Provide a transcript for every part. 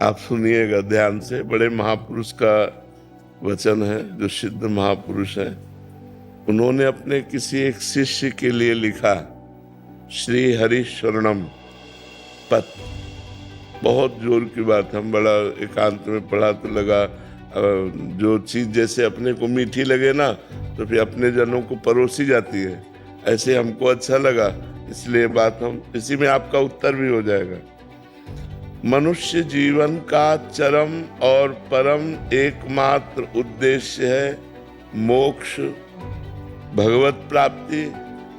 आप सुनिएगा ध्यान से, बड़े महापुरुष का वचन है, जो सिद्ध महापुरुष है। उन्होंने अपने किसी एक शिष्य के लिए लिखा, श्री हरि शरणम पत। बहुत जोर की बात, हम बड़ा एकांत में पढ़ा तो लगा जो चीज जैसे अपने को मीठी लगे ना, तो फिर अपने जनों को परोसी जाती है। ऐसे हमको अच्छा लगा, इसलिए बात हम इसी में आपका उत्तर भी हो जाएगा। मनुष्य जीवन का चरम और परम एकमात्र उद्देश्य है मोक्ष, भगवत प्राप्ति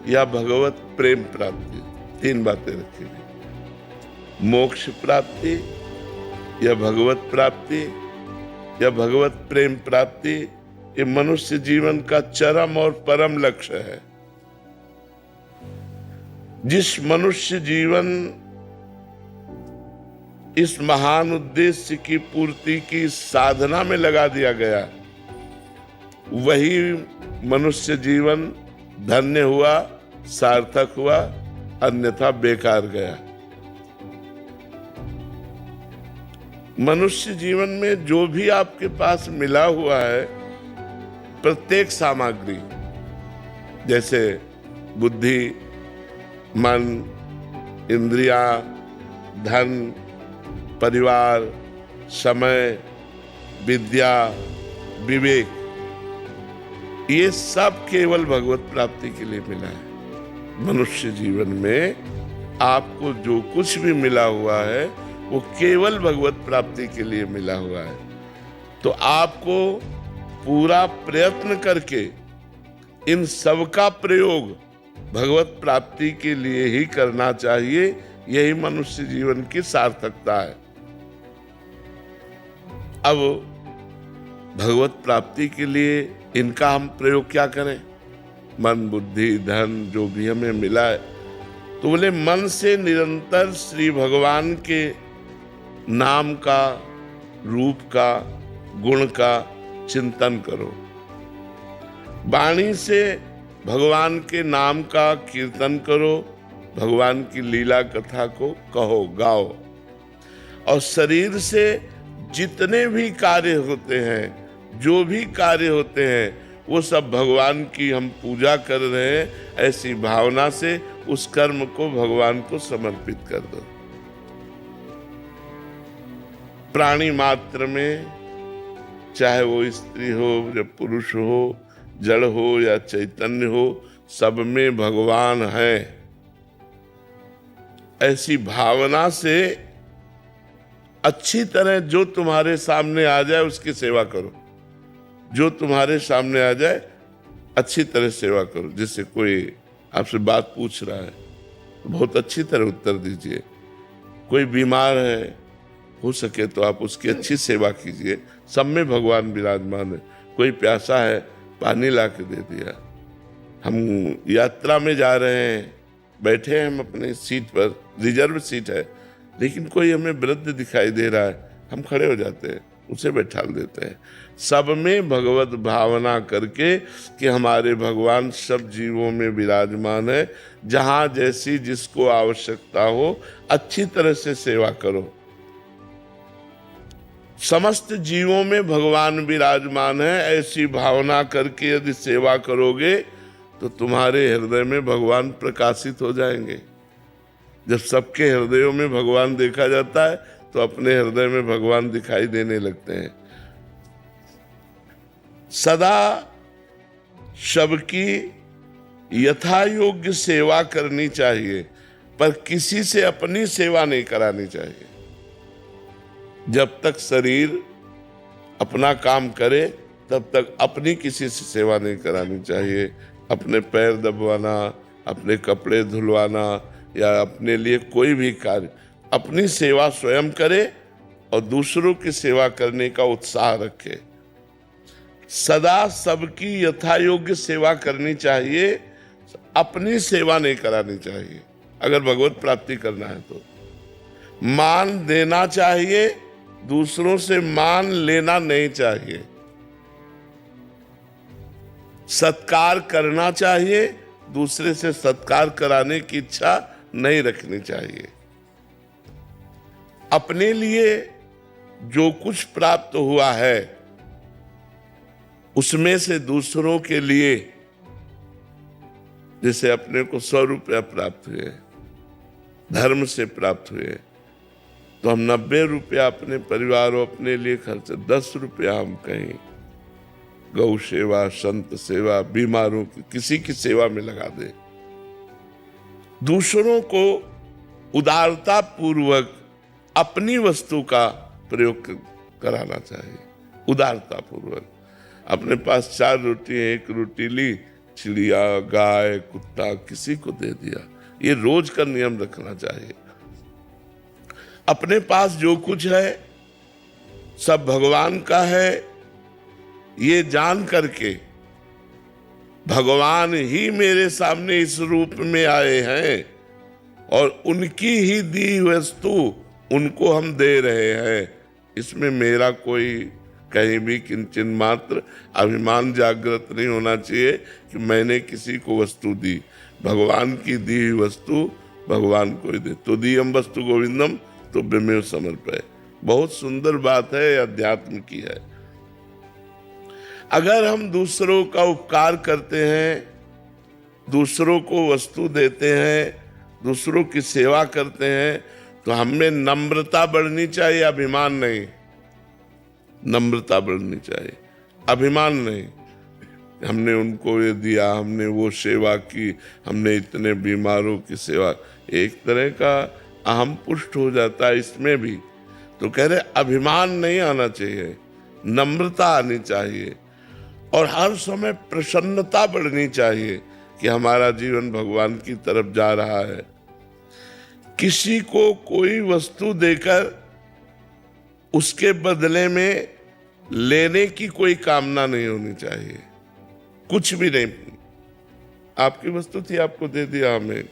या भगवत प्रेम प्राप्ति। 3 बातें रखी गई, मोक्ष प्राप्ति या भगवत प्राप्ति या भगवत प्रेम प्राप्ति। ये मनुष्य जीवन का चरम और परम लक्ष्य है। जिस मनुष्य जीवन इस महान उद्देश्य की पूर्ति की साधना में लगा दिया गया, वही मनुष्य जीवन धन्य हुआ, सार्थक हुआ, अन्यथा बेकार गया। मनुष्य जीवन में जो भी आपके पास मिला हुआ है, प्रत्येक सामग्री, जैसे बुद्धि, मन, इंद्रियां, धन, परिवार, समय, विद्या, विवेक, ये सब केवल भगवत प्राप्ति के लिए मिला है। मनुष्य जीवन में आपको जो कुछ भी मिला हुआ है वो केवल भगवत प्राप्ति के लिए मिला हुआ है। तो आपको पूरा प्रयत्न करके इन सब का प्रयोग भगवत प्राप्ति के लिए ही करना चाहिए। यही मनुष्य जीवन की सार्थकता है। अब भगवत प्राप्ति के लिए इनका हम प्रयोग क्या करें? मन, बुद्धि, धन जो भी हमें मिला है, तो बोले मन से निरंतर श्री भगवान के नाम का, रूप का, गुण का चिंतन करो। वाणी से भगवान के नाम का कीर्तन करो, भगवान की लीला कथा को कहो, गाओ। और शरीर से जितने भी कार्य होते हैं, जो भी कार्य होते हैं, वो सब भगवान की हम पूजा कर रहे हैं, ऐसी भावना से उस कर्म को भगवान को समर्पित कर दो। प्राणी मात्र में, चाहे वो स्त्री हो या पुरुष हो, जड़ हो या चैतन्य हो, सब में भगवान है। ऐसी भावना से अच्छी तरह जो तुम्हारे सामने आ जाए उसकी सेवा करो। जो तुम्हारे सामने आ जाए अच्छी तरह सेवा करो। जैसे कोई आपसे बात पूछ रहा है, बहुत अच्छी तरह उत्तर दीजिए। कोई बीमार है, हो सके तो आप उसकी अच्छी सेवा कीजिए। सब में भगवान विराजमान है। कोई प्यासा है, पानी ला के दे दिया। हम यात्रा में जा रहे हैं, बैठे हैं हम अपने सीट पर, रिजर्व सीट है, लेकिन कोई हमें वृद्ध दिखाई दे रहा है, हम खड़े हो जाते हैं, उसे बैठा देते हैं। सब में भगवत भावना करके कि हमारे भगवान सब जीवों में विराजमान है। जहां जैसी जिसको आवश्यकता हो, अच्छी तरह से सेवा करो। समस्त जीवों में भगवान विराजमान है, ऐसी भावना करके यदि सेवा करोगे तो तुम्हारे हृदय में भगवान प्रकाशित हो जाएंगे। जब सबके हृदयों में भगवान देखा जाता है तो अपने हृदय में भगवान दिखाई देने लगते हैं। सदा सबकी यथा योग्य सेवा करनी चाहिए, पर किसी से अपनी सेवा नहीं करानी चाहिए। जब तक शरीर अपना काम करे तब तक अपनी किसी से सेवा नहीं करानी चाहिए। अपने पैर दबवाना, अपने कपड़े धुलवाना या अपने लिए कोई भी कार्य, अपनी सेवा स्वयं करे और दूसरों की सेवा करने का उत्साह रखे। सदा सबकी यथा योग्य सेवा करनी चाहिए, अपनी सेवा नहीं करानी चाहिए। अगर भगवत प्राप्ति करना है तो मान देना चाहिए, दूसरों से मान लेना नहीं चाहिए। सत्कार करना चाहिए, दूसरे से सत्कार कराने की इच्छा नहीं रखनी चाहिए। अपने लिए जो कुछ प्राप्त हुआ है उसमें से दूसरों के लिए, जैसे अपने को 100 रुपया प्राप्त हुए, धर्म से प्राप्त हुए, तो हम 90 रुपया अपने परिवार और अपने लिए खर्च, 10 रुपया हम कहीं गौ सेवा, संत सेवा, बीमारों की किसी की सेवा में लगा दे। दूसरों को उदारता पूर्वक अपनी वस्तु का प्रयोग कराना चाहिए। उदारता पूर्वक अपने पास 4 रोटी है, 1 रोटी ली, चिड़िया, गाय, कुत्ता किसी को दे दिया, ये रोज का नियम रखना चाहिए। अपने पास जो कुछ है सब भगवान का है, ये जान करके भगवान ही मेरे सामने इस रूप में आए हैं और उनकी ही दी वस्तु उनको हम दे रहे हैं। इसमें मेरा कोई कहीं भी किंचन मात्र अभिमान जागृत नहीं होना चाहिए कि मैंने किसी को वस्तु दी। भगवान की दी हुई वस्तु भगवान को ही दे। तो दीयम वस्तु गोविंदम तो बिमेव समर्पय। बहुत सुंदर बात है, अध्यात्म की है। अगर हम दूसरों का उपकार करते हैं, दूसरों को वस्तु देते हैं, दूसरों की सेवा करते हैं, तो हमें नम्रता बढ़नी चाहिए, अभिमान नहीं। नम्रता बढ़नी चाहिए, अभिमान नहीं। हमने उनको ये दिया, हमने वो सेवा की, हमने इतने बीमारों की सेवा, एक तरह का अहम पुष्ट हो जाता है इसमें भी। तो कह रहे अभिमान नहीं आना चाहिए, नम्रता आनी चाहिए और हर समय प्रसन्नता बढ़नी चाहिए कि हमारा जीवन भगवान की तरफ जा रहा है। किसी को कोई वस्तु देकर उसके बदले में लेने की कोई कामना नहीं होनी चाहिए, कुछ भी नहीं। आपकी वस्तु थी, आपको दे दिया हमें,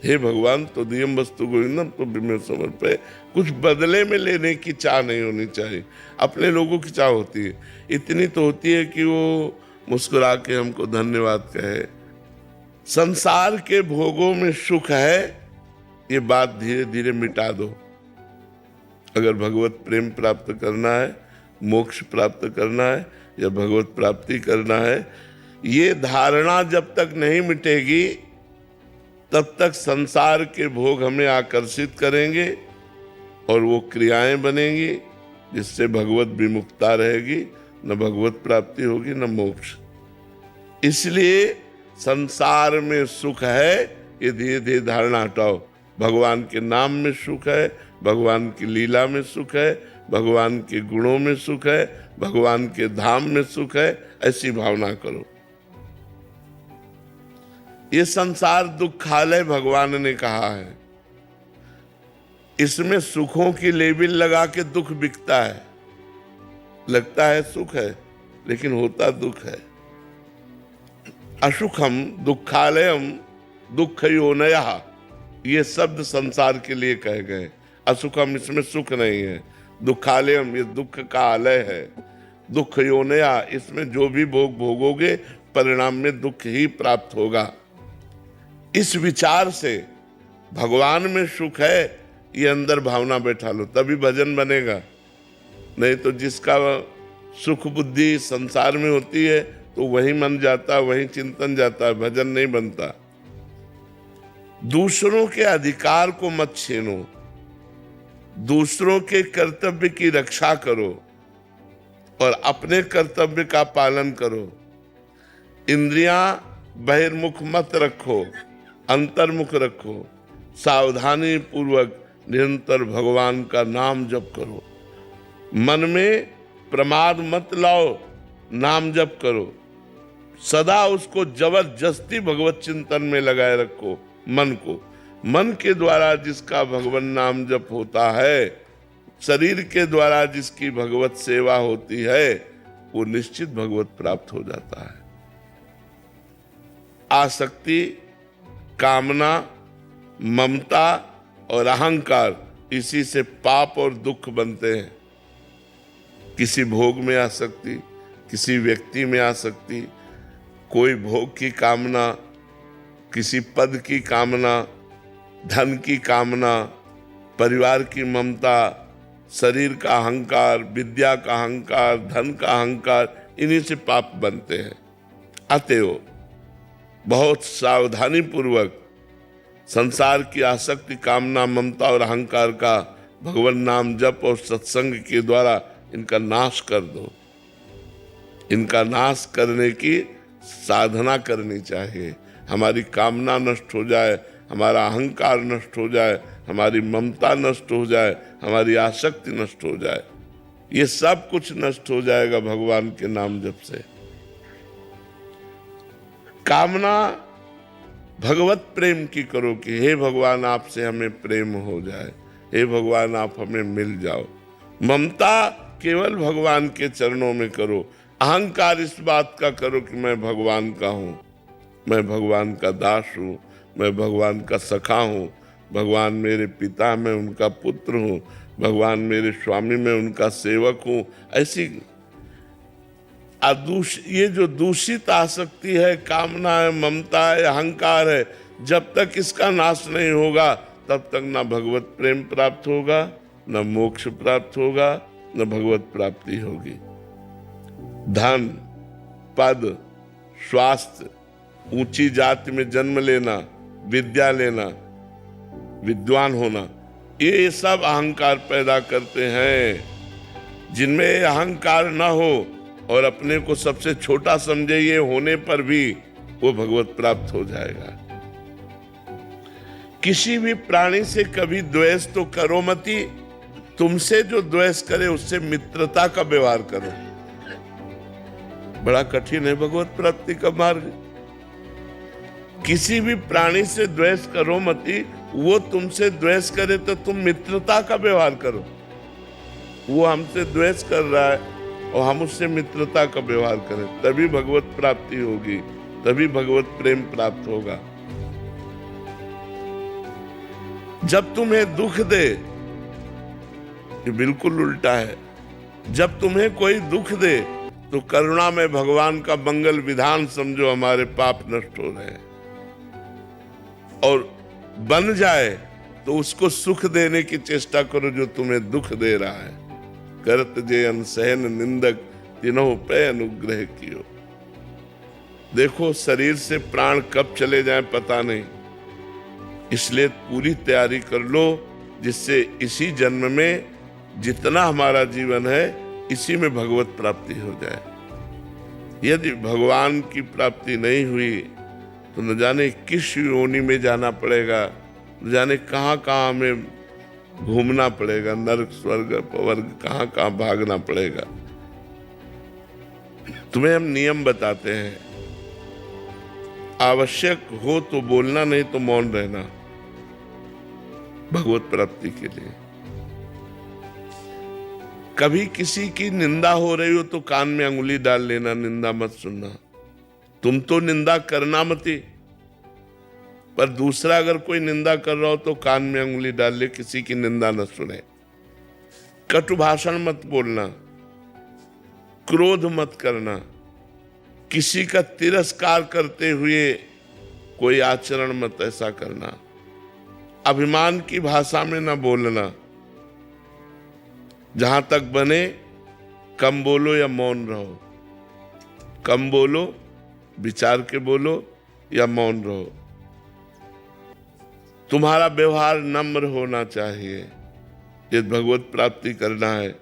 हे भगवान तो दियम वस्तु गोविंदम तो बिमेव समर्पय। कुछ बदले में लेने की चाह नहीं होनी चाहिए। अपने लोगों की चाह होती है, इतनी तो होती है कि वो मुस्कुरा के हमको धन्यवाद कहे। संसार के भोगों में सुख है, ये बात धीरे धीरे मिटा दो। अगर भगवत प्रेम प्राप्त करना है, मोक्ष प्राप्त करना है या भगवत प्राप्ति करना है, ये धारणा जब तक नहीं मिटेगी तब तक संसार के भोग हमें आकर्षित करेंगे और वो क्रियाएं बनेंगी जिससे भगवत विमुक्ता रहेगी, न भगवत प्राप्ति होगी न मोक्ष। इसलिए संसार में सुख है, ये धीरे धीरे धारणा हटाओ। भगवान के नाम में सुख है, भगवान की लीला में सुख है, भगवान के गुणों में सुख है, भगवान के धाम में सुख है, ऐसी भावना करो। ये संसार दुखालय भगवान ने कहा है, इसमें सुखों की लेबिल लगा के दुख बिकता है। लगता है सुख है लेकिन होता दुख है। असुखम दुखालयम दुखयोनयः, ये शब्द संसार के लिए कहे गए। असुखम, इसमें सुख नहीं है। दुखालयम, ये दुख का आलय है। दुखयोनया, इसमें जो भी भोग भोगोगे परिणाम में दुख ही प्राप्त होगा। इस विचार से भगवान में सुख है, ये अंदर भावना बैठा लो, तभी भजन बनेगा। नहीं तो जिसका सुख बुद्धि संसार में होती है तो वही मन जाता, वही चिंतन जाता है, भजन नहीं बनता। दूसरों के अधिकार को मत छीनो, दूसरों के कर्तव्य की रक्षा करो और अपने कर्तव्य का पालन करो। इंद्रियां बहिर्मुख मत रखो, अंतर्मुख रखो। सावधानी पूर्वक निरंतर भगवान का नाम जप करो। मन में प्रमाद मत लाओ, नाम जप करो। सदा उसको जबरदस्ती भगवत चिंतन में लगाए रखो मन को। मन के द्वारा जिसका भगवान नाम जप होता है, शरीर के द्वारा जिसकी भगवत सेवा होती है, वो निश्चित भगवत प्राप्त हो जाता है। आसक्ति, कामना, ममता और अहंकार, इसी से पाप और दुख बनते हैं। किसी भोग में आसक्ति, किसी व्यक्ति में आसक्ति, कोई भोग की कामना, किसी पद की कामना, धन की कामना, परिवार की ममता, शरीर का अहंकार, विद्या का अहंकार, धन का अहंकार, इन्हीं से पाप बनते हैं। अतएव बहुत सावधानी पूर्वक संसार की आसक्ति, कामना, ममता और अहंकार का भगवान नाम जप और सत्संग के द्वारा इनका नाश कर दो। इनका नाश करने की साधना करनी चाहिए। हमारी कामना नष्ट हो जाए, हमारा अहंकार नष्ट हो जाए, हमारी ममता नष्ट हो जाए, हमारी आसक्ति नष्ट हो जाए, ये सब कुछ नष्ट हो जाएगा भगवान के नाम जप से। कामना भगवत प्रेम की करो कि हे भगवान आपसे हमें प्रेम हो जाए, हे भगवान आप हमें मिल जाओ। ममता केवल भगवान के चरणों में करो। अहंकार इस बात का करो कि मैं भगवान का हूँ, मैं भगवान का दास हूँ, मैं भगवान का सखा हूँ, भगवान मेरे पिता, मैं उनका पुत्र हूँ, भगवान मेरे स्वामी, मैं उनका सेवक हूँ। ऐसी ये जो दूषित आसक्ति है, कामना है, ममता है, अहंकार है, जब तक इसका नाश नहीं होगा तब तक ना भगवत प्रेम प्राप्त होगा, न मोक्ष प्राप्त होगा, न भगवत प्राप्ति होगी। धन, पद, स्वास्थ्य, ऊंची जाति में जन्म लेना, विद्या लेना, विद्वान होना, ये सब अहंकार पैदा करते हैं। जिनमें अहंकार न हो और अपने को सबसे छोटा समझे, ये होने पर भी वो भगवत प्राप्त हो जाएगा। किसी भी प्राणी से कभी द्वेष तो करो मती, तुमसे जो द्वेष करे उससे मित्रता का व्यवहार करो। बड़ा कठिन है भगवत प्राप्ति का मार्ग। किसी भी प्राणी से द्वेष करो मती, वो तुमसे द्वेष करे तो तुम मित्रता का व्यवहार करो। वो हमसे द्वेष कर रहा है और हम उससे मित्रता का व्यवहार करें, तभी भगवत प्राप्ति होगी, तभी भगवत प्रेम प्राप्त होगा। जब तुम्हें दुख दे, ये बिल्कुल उल्टा है। जब तुम्हें कोई दुख दे तो करुणा में भगवान का मंगल विधान समझो, हमारे पाप नष्ट हो रहे हैं। और बन जाए तो उसको सुख देने की चेष्टा करो जो तुम्हें दुख दे रहा है। करत जे अनसहन निंदक तीनों पे अनुग्रह कियो। देखो शरीर से प्राण कब चले जाए पता नहीं, इसलिए पूरी तैयारी कर लो जिससे इसी जन्म में जितना हमारा जीवन है इसी में भगवत प्राप्ति हो जाए। यदि भगवान की प्राप्ति नहीं हुई तो न जाने किस योनि में जाना पड़ेगा, न जाने कहाँ कहाँ हमें घूमना पड़ेगा, नरक स्वर्ग अपवर्ग कहाँ कहाँ भागना पड़ेगा। तुम्हें हम नियम बताते हैं, आवश्यक हो तो बोलना, नहीं तो मौन रहना भगवत प्राप्ति के लिए। कभी किसी की निंदा हो रही हो तो कान में अंगुली डाल लेना, निंदा मत सुनना। तुम तो निंदा करना मती, पर दूसरा अगर कोई निंदा कर रहा हो तो कान में अंगुली डाल ले, किसी की निंदा न सुने। कटु भाषण मत बोलना, क्रोध मत करना, किसी का तिरस्कार करते हुए कोई आचरण मत ऐसा करना। अभिमान की भाषा में न बोलना। जहां तक बने कम बोलो या मौन रहो। कम बोलो, विचार के बोलो या मौन रहो। तुम्हारा व्यवहार नम्र होना चाहिए यदि भगवत प्राप्ति करना है।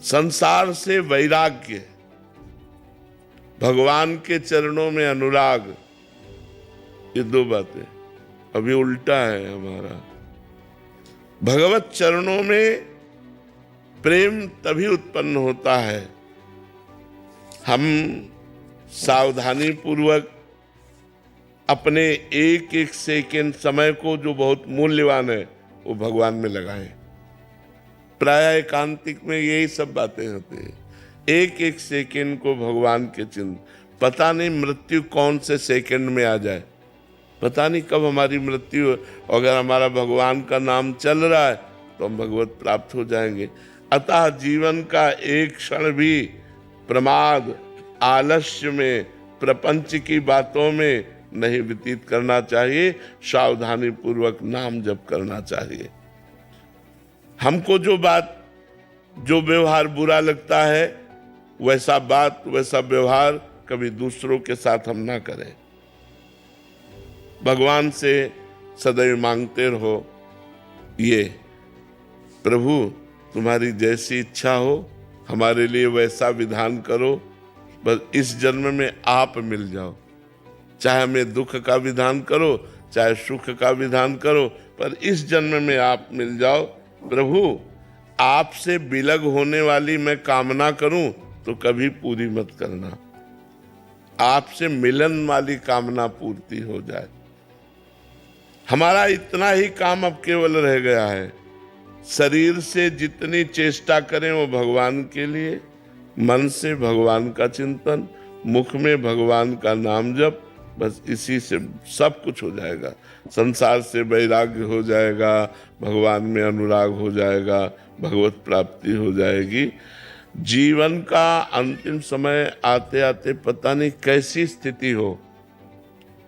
संसार से वैराग्य, भगवान के चरणों में अनुराग, ये दो बातें। अभी उल्टा है हमारा। भगवत चरणों में प्रेम तभी उत्पन्न होता है हम सावधानी पूर्वक अपने एक एक सेकंड समय को, जो बहुत मूल्यवान है, वो भगवान में लगाएं। प्राय एकांतिक में यही सब बातें होती हैं। एक एक सेकंड को भगवान के चिंतन। पता नहीं मृत्यु कौन से सेकंड में आ जाए, पता नहीं कब हमारी मृत्यु हो। अगर हमारा भगवान का नाम चल रहा है तो हम भगवत प्राप्त हो जाएंगे। अतः जीवन का एक क्षण भी प्रमाद, आलस्य में, प्रपंच की बातों में नहीं व्यतीत करना चाहिए। सावधानी पूर्वक नाम जप करना चाहिए। हमको जो व्यवहार बुरा लगता है, वैसा बात वैसा व्यवहार कभी दूसरों के साथ हम ना करें। भगवान से सदैव मांगते रहो, ये प्रभु तुम्हारी जैसी इच्छा हो, हमारे लिए वैसा विधान करो, बस इस जन्म में आप मिल जाओ। चाहे हमें दुख का विधान करो, चाहे सुख का विधान करो, पर इस जन्म में आप मिल जाओ। प्रभु आपसे विलग होने वाली मैं कामना करूं तो कभी पूरी मत करना, आपसे मिलन वाली कामना पूर्ति हो जाए। हमारा इतना ही काम अब केवल रह गया है, शरीर से जितनी चेष्टा करें वो भगवान के लिए, मन से भगवान का चिंतन, मुख में भगवान का नाम जप, बस इसी से सब कुछ हो जाएगा। संसार से वैराग्य हो जाएगा, भगवान में अनुराग हो जाएगा, भगवत प्राप्ति हो जाएगी। जीवन का अंतिम समय आते आते पता नहीं कैसी स्थिति हो,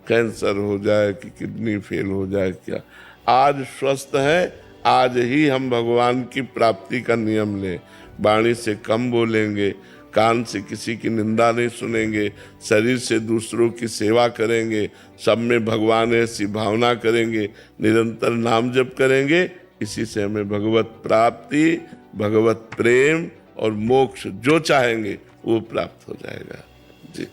कैंसर हो जाए कि किडनी फेल हो जाए, क्या आज स्वस्थ है, आज ही हम भगवान की प्राप्ति का नियम लें। वाणी से कम बोलेंगे, कान से किसी की निंदा नहीं सुनेंगे, शरीर से दूसरों की सेवा करेंगे, सब में भगवान ऐसी भावना करेंगे, निरंतर नाम जप करेंगे। इसी से हमें भगवत प्राप्ति, भगवत प्रेम और मोक्ष जो चाहेंगे वो प्राप्त हो जाएगा।